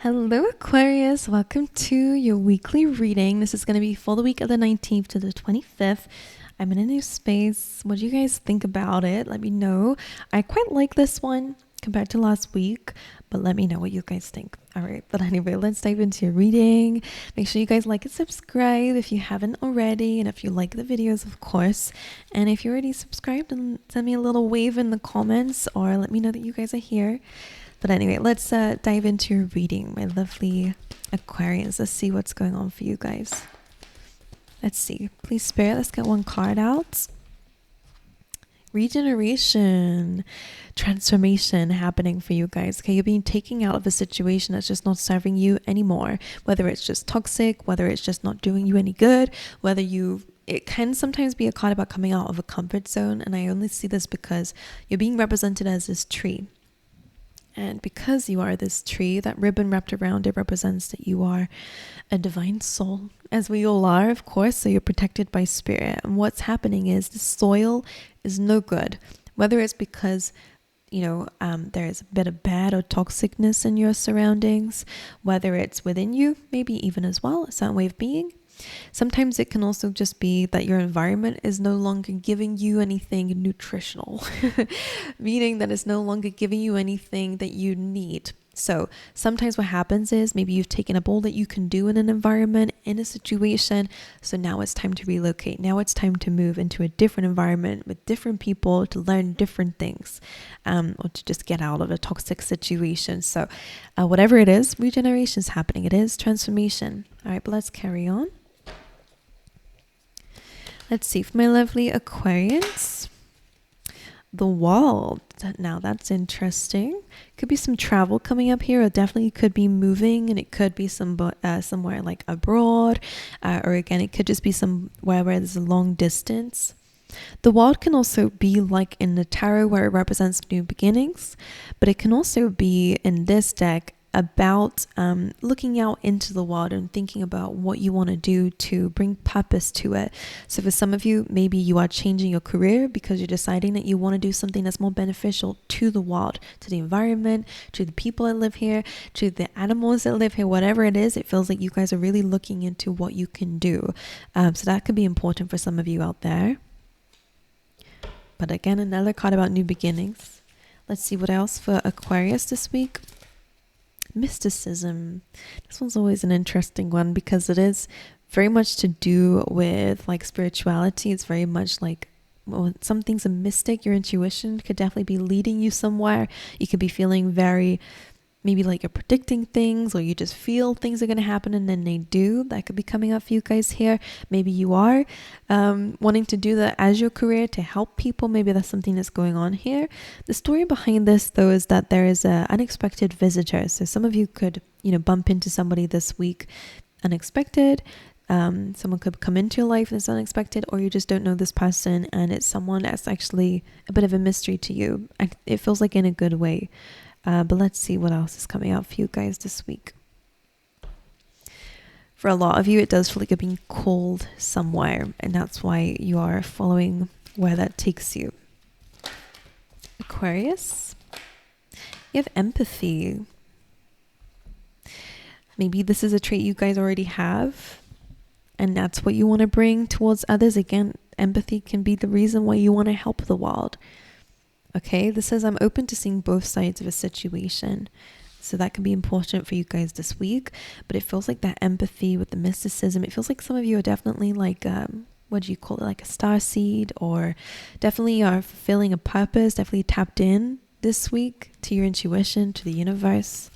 Hello Aquarius, welcome to your weekly reading. This is going to be for the week of the 19th to the 25th. I'm in a new space. What do you guys think about it? Let me know. I quite like this one compared to last week, but let me know what you guys think. All right, but anyway, let's dive into your reading. Make sure you guys like and subscribe if you haven't already, and if you like the videos, of course. And if you're already subscribed, then send me a little wave in the comments or let me know that you guys are here. But anyway, let's dive into your reading, my lovely Aquarians. Let's see what's going on for you guys. Let's see. Please, Spirit, let's get one card out. Regeneration, transformation happening for you guys. Okay, you're being taken out of a situation that's just not serving you anymore. Whether it's just toxic, whether it's just not doing you any good, it can sometimes be a card about coming out of a comfort zone. And I only see this because you're being represented as this tree. And because you are this tree, that ribbon wrapped around it represents that you are a divine soul, as we all are, of course. So you're protected by spirit. And what's happening is the soil is no good, whether it's because there is a bit of bad or toxicness in your surroundings, whether it's within you, maybe even as well, a certain way of being. Sometimes it can also just be that your environment is no longer giving you anything nutritional, meaning that it's no longer giving you anything that you need. So sometimes what happens is maybe you've taken up all that you can do in an environment, in a situation. So now it's time to relocate. Now it's time to move into a different environment with different people to learn different things, or to just get out of a toxic situation. So whatever it is, regeneration is happening. It is transformation. All right, but let's carry on. Let's see, for my lovely Aquarians, the wall. Now that's interesting. Could be some travel coming up here, or definitely could be moving, and it could be somewhere like abroad, or again, it could just be somewhere where there's a long distance. The wall can also be like in the tarot where it represents new beginnings, but it can also be in this deck about looking out into the world and thinking about what you want to do to bring purpose to it. So for some of you, maybe you are changing your career because you're deciding that you want to do something that's more beneficial to the world, to the environment, to the people that live here, to the animals that live here, whatever it is. It feels like you guys are really looking into what you can do. So that could be important for some of you out there. But again, another card about new beginnings. Let's see what else for Aquarius this week. Mysticism. This one's always an interesting one because it is very much to do with like spirituality. It's very much like, well, some things are mystic. Your intuition could definitely be leading you somewhere. You could be feeling very, maybe like you're predicting things, or you just feel things are going to happen and then they do. That could be coming up for you guys here. Maybe you are wanting to do that as your career to help people. Maybe that's something that's going on here. The story behind this, though, is that there is an unexpected visitor. So some of you could, bump into somebody this week unexpected. Someone could come into your life and it's unexpected, or you just don't know this person and it's someone that's actually a bit of a mystery to you. It feels like in a good way. But let's see what else is coming out for you guys this week. For a lot of you, it does feel like you're being called somewhere, and that's why you are following where that takes you. Aquarius, you have empathy. Maybe this is a trait you guys already have, and that's what you want to bring towards others. Again, empathy can be the reason why you want to help the world. Okay, this says I'm open to seeing both sides of a situation. So that can be important for you guys this week. But it feels like that empathy with the mysticism. It feels like some of you are definitely like, what do you call it? Like a star seed, or definitely are fulfilling a purpose, definitely tapped in this week to your intuition, to the universe.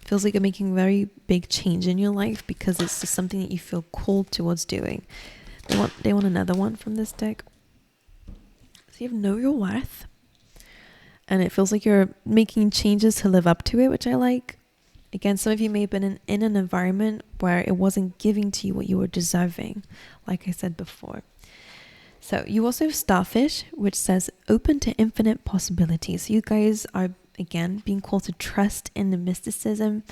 Feels like you're making a very big change in your life because it's just something that you feel called towards doing. They want another one from this deck. So you have know your worth. And it feels like you're making changes to live up to it, which I like. Again, some of you may have been in an environment where it wasn't giving to you what you were deserving, like I said before. So you also have starfish, which says open to infinite possibilities. So you guys are, again, being called to trust in the mysticism.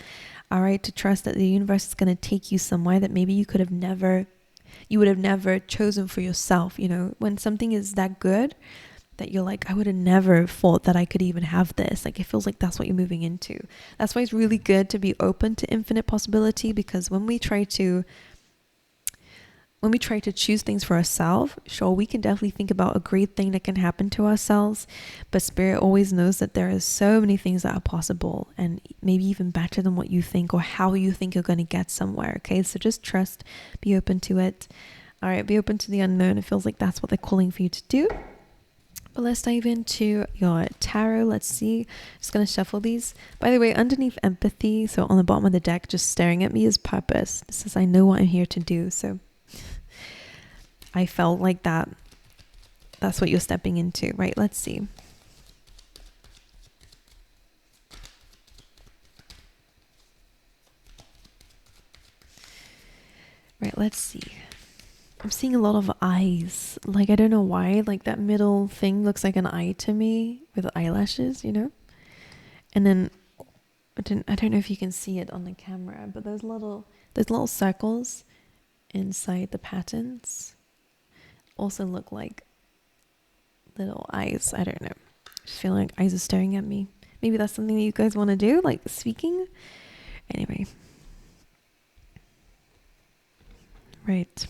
All right, to trust that the universe is going to take you somewhere that maybe you would have never chosen for yourself. When something is that good, that you're like, I would have never thought that I could even have this. Like, it feels like that's what you're moving into. That's why it's really good to be open to infinite possibility, because when we try to choose things for ourselves, sure, we can definitely think about a great thing that can happen to ourselves, but Spirit always knows that there are so many things that are possible, and maybe even better than what you think or how you think you're going to get somewhere. Okay, so just trust, be open to it. All right, be open to the unknown. It feels like that's what they're calling for you to do. But let's dive into your tarot. Let's see. Just going to shuffle these. By the way, underneath empathy, so on the bottom of the deck, just staring at me, is purpose. This says, I know what I'm here to do. So I felt like that's what you're stepping into, right? Let's see. Right, let's see. I'm seeing a lot of eyes. Like, I don't know why. Like, that middle thing looks like an eye to me with eyelashes, you know? And then I don't know if you can see it on the camera, but there's little circles inside the patterns also look like little eyes. I don't know. I just feel like eyes are staring at me. Maybe that's something that you guys want to do, like speaking. Anyway. Right.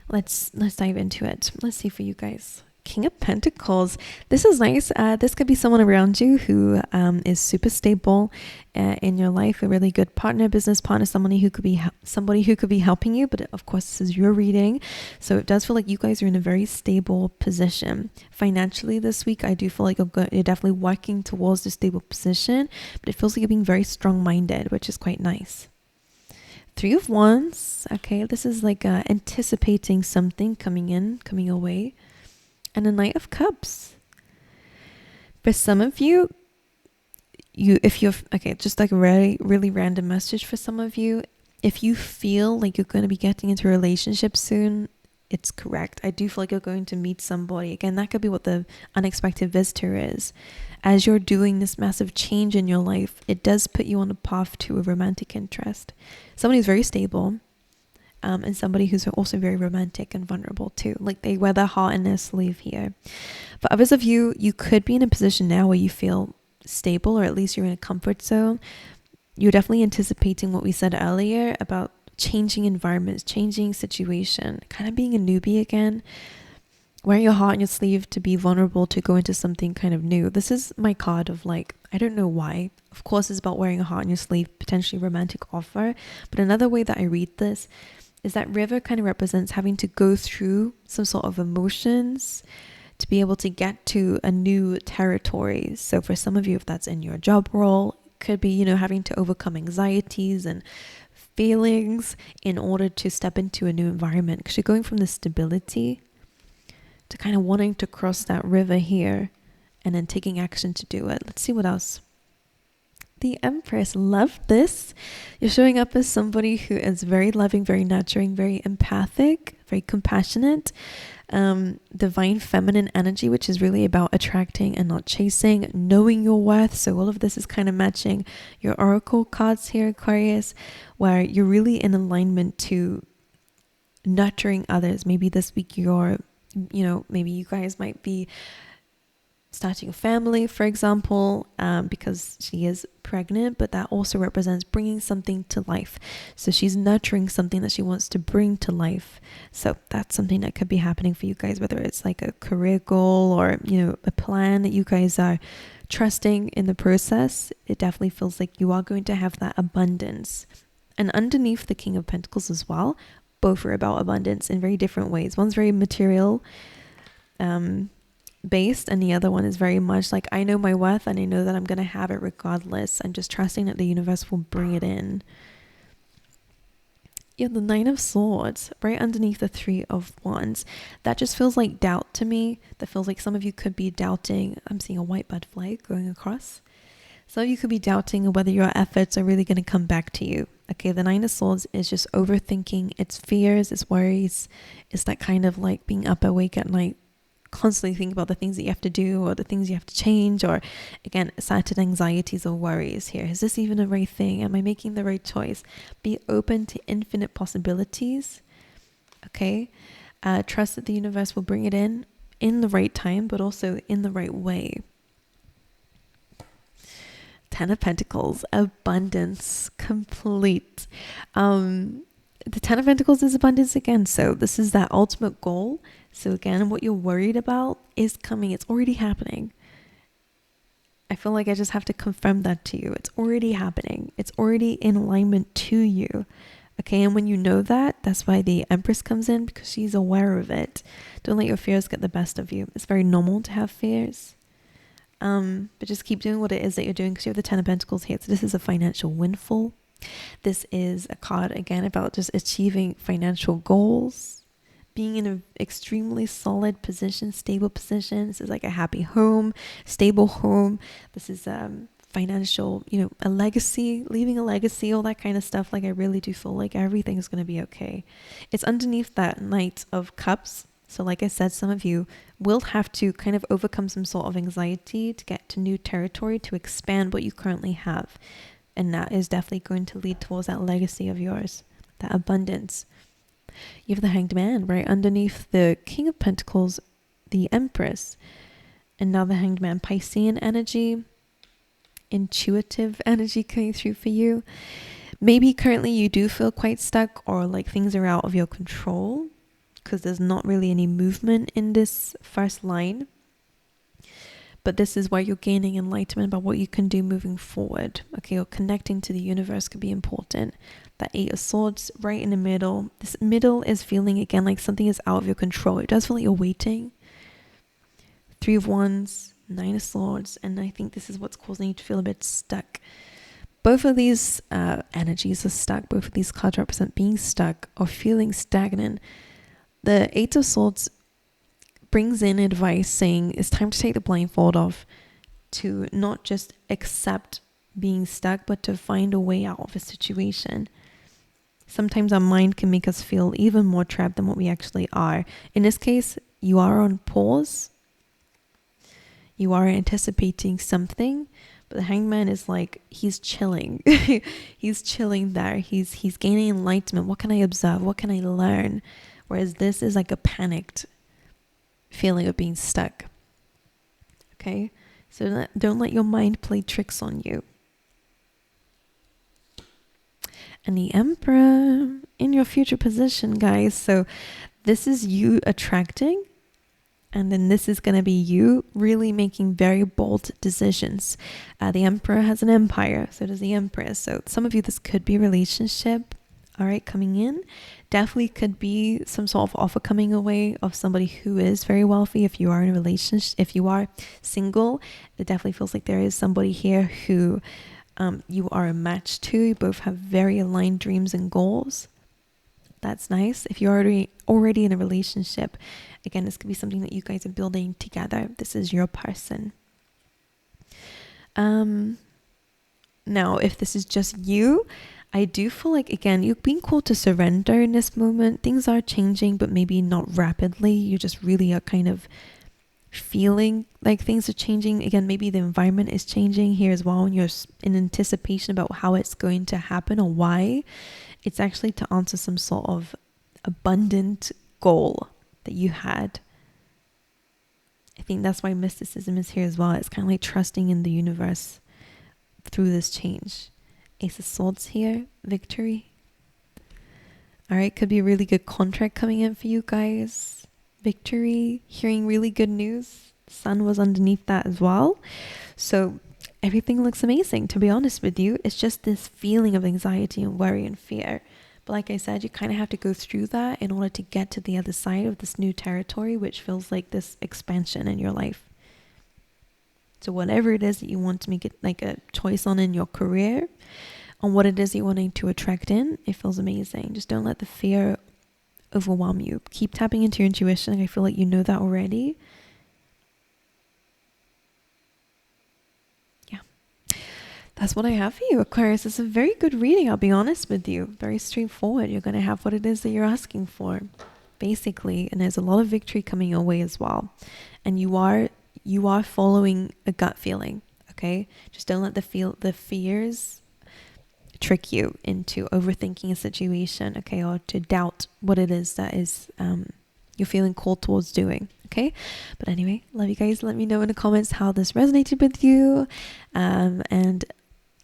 Let's dive into it. Let's see for you guys. King of Pentacles. This is nice. This could be someone around you who is super stable in your life, a really good partner, business partner, somebody who could be helping you. But of course, this is your reading, so it does feel like you guys are in a very stable position financially this week. I do feel like you're definitely working towards this stable position, but it feels like you're being very strong-minded, which is quite nice. 3 of Wands. Okay, this is like anticipating something coming away. And a Knight of Cups. For some of you, just like a really, really random message for some of you. If you feel like you're going to be getting into a relationship soon, it's correct. I do feel like you're going to meet somebody. Again, that could be what the unexpected visitor is. As you're doing this massive change in your life, it does put you on a path to a romantic interest. Somebody who's very stable. And somebody who's also very romantic and vulnerable too. Like, they wear their heart in their sleeve here. For others of you, you could be in a position now where you feel stable, or at least you're in a comfort zone. You're definitely anticipating what we said earlier about changing environments, changing situation, kind of being a newbie again. Wearing your heart on your sleeve to be vulnerable, to go into something kind of new. This is my card of like, I don't know why. Of course, it's about wearing a heart on your sleeve, potentially romantic offer. But another way that I read this is that river kind of represents having to go through some sort of emotions to be able to get to a new territory. So for some of you, if that's in your job role, it could be, having to overcome anxieties and feelings in order to step into a new environment, because you're going from the stability to kind of wanting to cross that river here and then taking action to do it. Let's see what else. The Empress. Love this. You're showing up as somebody who is very loving, very nurturing, very empathic, very compassionate. Divine feminine energy, which is really about attracting and not chasing, knowing your worth. So all of this is kind of matching your oracle cards here, Aquarius, where you're really in alignment to nurturing others. Maybe this week maybe you guys might be starting a family, for example, because she is pregnant, but that also represents bringing something to life. So she's nurturing something that she wants to bring to life. So that's something that could be happening for you guys, whether it's like a career goal or, a plan that you guys are trusting in the process. It definitely feels like you are going to have that abundance. And underneath the King of Pentacles as well, both are about abundance in very different ways. One's very material, based, and the other one is very much like, I know my worth and I know that I'm going to have it regardless. I'm just trusting that the universe will bring it in. Yeah, the Nine of Swords right underneath the Three of Wands. That just feels like doubt to me. That feels like some of you could be doubting. I'm seeing a white butterfly going across. Some of you could be doubting whether your efforts are really going to come back to you. Okay, the Nine of Swords is just overthinking. It's fears, it's worries. It's that kind of like being up awake at night, constantly think about the things that you have to do or the things you have to change, or again, certain anxieties or worries here. Is this even the right thing? Am I making the right choice? Be open to infinite possibilities. Okay. Trust that the universe will bring it in. in the right time, but also in the right way. 10 of Pentacles, abundance, complete. The 10 of Pentacles is abundance again. So this is that ultimate goal. So again, what you're worried about is coming. It's already happening. I feel like I just have to confirm that to you. It's already happening. It's already in alignment to you. Okay, and when you know that, that's why the Empress comes in, because she's aware of it. Don't let your fears get the best of you. It's very normal to have fears. But just keep doing what it is that you're doing, because you have the 10 of Pentacles here. So this is a financial windfall. This is a card, again, about just achieving financial goals, being in an extremely solid position, stable position. This is like a happy home, stable home. This is financial, a legacy, leaving a legacy, all that kind of stuff. Like, I really do feel like everything's going to be okay. It's underneath that Knight of Cups. So like I said, some of you will have to kind of overcome some sort of anxiety to get to new territory, to expand what you currently have. And that is definitely going to lead towards that legacy of yours, that abundance. You have the Hanged Man right underneath the King of Pentacles, the Empress, and now the Hanged Man. Piscean energy, intuitive energy coming through for you. Maybe currently you do feel quite stuck, or like things are out of your control, because there's not really any movement in this first line. But this is where you're gaining enlightenment about what you can do moving forward. Okay, or connecting to the universe could be important. That 8 of Swords right in the middle. This middle is feeling, again, like something is out of your control. It does feel like you're waiting. 3 of Wands, 9 of Swords. And I think this is what's causing you to feel a bit stuck. Both of these energies are stuck. Both of these cards represent being stuck or feeling stagnant. The 8 of Swords brings in advice saying it's time to take the blindfold off, to not just accept being stuck, but to find a way out of a situation. Sometimes our mind can make us feel even more trapped than what we actually are. In this case, you are on pause. You are anticipating something, but the Hanged Man is like, he's chilling. He's chilling there. He's gaining enlightenment. What can I observe? What can I learn? Whereas this is like a panicked feeling of being stuck. Okay, so don't let your mind play tricks on you. And the Emperor in your future position, guys. So this is you attracting, and then this is going to be you really making very bold decisions. The Emperor has an empire, so does the Empress. So some of you, this could be a relationship, all right, coming in. Definitely could be some sort of offer coming away of somebody who is very wealthy. If you are in a relationship, if you are single, it definitely feels like there is somebody here who you are a match to. You both have very aligned dreams and goals. That's nice. If you're already in a relationship, again, this could be something that you guys are building together. This is your person. Now, if this is just you, I do feel like, again, you're being called to surrender in this moment. Things are changing, but maybe not rapidly. You just really are kind of feeling like things are changing. Again, maybe the environment is changing here as well, and you're in anticipation about how it's going to happen or why. It's actually to answer some sort of abundant goal that you had. I think that's why mysticism is here as well. It's kind of like trusting in the universe through this change. Ace of Swords here, victory. All right, could be a really good contract coming in for you guys. Victory, hearing really good news. Sun was underneath that as well. So everything looks amazing, to be honest with you. It's just this feeling of anxiety and worry and fear. But like I said, you kind of have to go through that in order to get to the other side of this new territory, which feels like this expansion in your life. So whatever it is that you want to make it like a choice on in your career, on what it is you're wanting to attract in, it feels amazing. Just don't let the fear overwhelm you. Keep tapping into your intuition. I feel like you know that already. Yeah. That's what I have for you, Aquarius. It's a very good reading, I'll be honest with you. Very straightforward. You're going to have what it is that you're asking for, basically. And there's a lot of victory coming your way as well. And you are following a gut feeling, okay? Just don't let the fears trick you into overthinking a situation, okay? Or to doubt what it is that is you're feeling called towards doing. Okay, but anyway, love you guys. Let me know in the comments how this resonated with you, and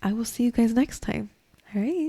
I will see you guys next time. All right.